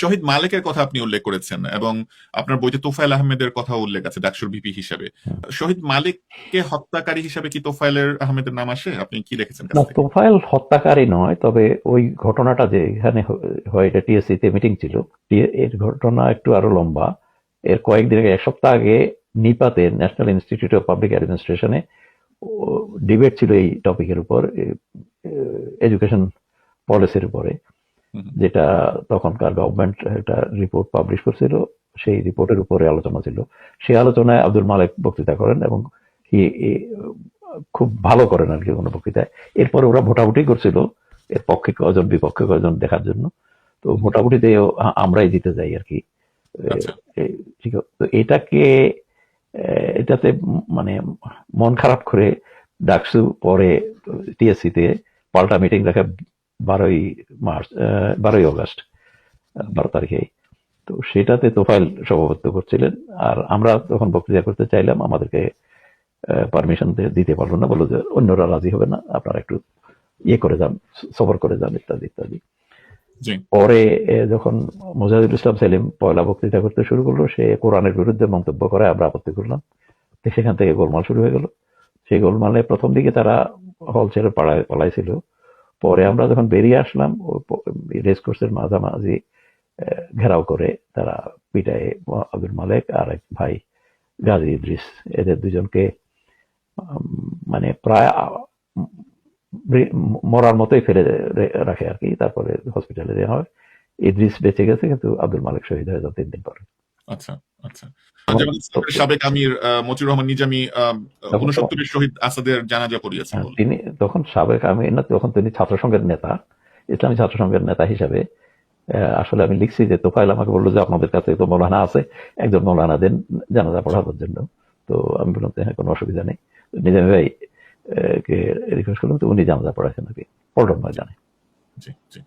শহীদ মালেকের কথা আপনি উল্লেখ করেছেন এবং আপনার বইতে তোফায়েল আহমেদের কথা উল্লেখ আছে ডাকসুর ভিপি হিসাবে। হুম। শহীদ মালিককে হত্যাকারী হিসাবে কি তোফায়েলের আহমেদের নাম আসে? আপনি কি লিখেছেন কাছ না, থেকে? তোফায়েল হত্যাকারী নয়, তবে ওই ঘটনাটা যে এখানে হয়, এটা টিএসসি তে মিটিং ছিল। এর ঘটনা একটু আরো লম্বা। এর কয়েকদিন আগে, এক সপ্তাহ আগে, নিপাতে, ন্যাশনাল ইনস্টিটিউট অফ পাবলিক অ্যাডমিনিস্ট্রেশনে ডিবেট ছিল এই টপিকের উপর, এডুকেশন পলিসির উপরে, হুম, হুম। যেটা তখনকার গভর্নমেন্ট একটা রিপোর্ট পাবলিশ করছিল। সেই রিপোর্টের উপরে আলোচনা ছিল। সেই আলোচনায় আব্দুল মালেক বক্তৃতা করেন এবং খুব ভালো করেন আর কি কোনো বক্তৃতায়। এরপরে ওরা ভোটাভুটি করছিল, এর পক্ষে কজন বিপক্ষে কজন দেখার জন্য। তো হুম। ভোটাভুটিতে আমরাই জিতে যাই আর কি। আচ্ছা। ঠিক আছে। তো এটাতে মানে মন খারাপ করে ডাকসু পরে টিএসসি তে পাল্টা মিটিং রাখে 12ই মার্চ, 12ই আগস্ট, হুম, 12 তারিখে। তো সেটাতে তোফায়েল সভাপতিত্ব করছিলেন। আর আমরা তখন বক্তৃতা করতে চাইলাম, আমাদেরকে পারমিশন দিতে পারলো না, বললো যে অন্যরা রাজি হবে না, আপনারা একটু ইয়ে করে যান, সফর করে যান, ইত্যাদি ইত্যাদি। জি। পরে যখন মোজাহিদুল ইসলাম সেলিম পয়লা বক্তৃতা করতে শুরু করলো, সে কোরআনের বিরুদ্ধে মন্তব্য করে, আমরা আপত্তি করলাম। তো সেখান থেকে গোলমাল শুরু হয়ে গেল। সেই গোলমালে প্রথম দিকে তারা হল ছেড়ে পালাইছিল। পরে আমরা যখন বেরিয়ে আসলাম, রেস কোর্সের মাঝামাঝি ঘেরাও করে তারা পিটায় আব্দুল মালেক আর এক ভাই গাজী ইদ্রিস, এদের দুজনকে মানে প্রায় মরার মতোই ফেলে রাখে আর কি। তারপরে হসপিটালে দেওয়া হয়। ইদ্রিস বেঁচে গেছে, কিন্তু আব্দুল মালেক শহীদ হয়ে যান 3 দিন পরে। আচ্ছা, আচ্ছা। যেমন ইসলামের সাবেক আমির মতিউর রহমান নিজামী তখন 69 শহীদ আসাদের জানাজা পড়িয়েছেন বলে। তিনি তখন সাবেক আমির না, তখন তিনি ছাত্র সংঘের নেতা, ইসলামী ছাত্র সংঘের নেতা হিসাবে। আসলে আমি লিখছি যে তোফায়েল আমাকে বললো যে আপনাদের কাছে তো মৌলানা আছে, একজন মৌলানা দেন জানাজা পড়াবার জন্য। তো আমি বললাম যে হ্যাঁ, কোনো অসুবিধা নেই। নিজামী ভাই কে রিকোয়েস্ট করলাম, তো উনি জানাজা পড়াচ্ছেন আর কি, পল্টন ময়দানে। জি, জি।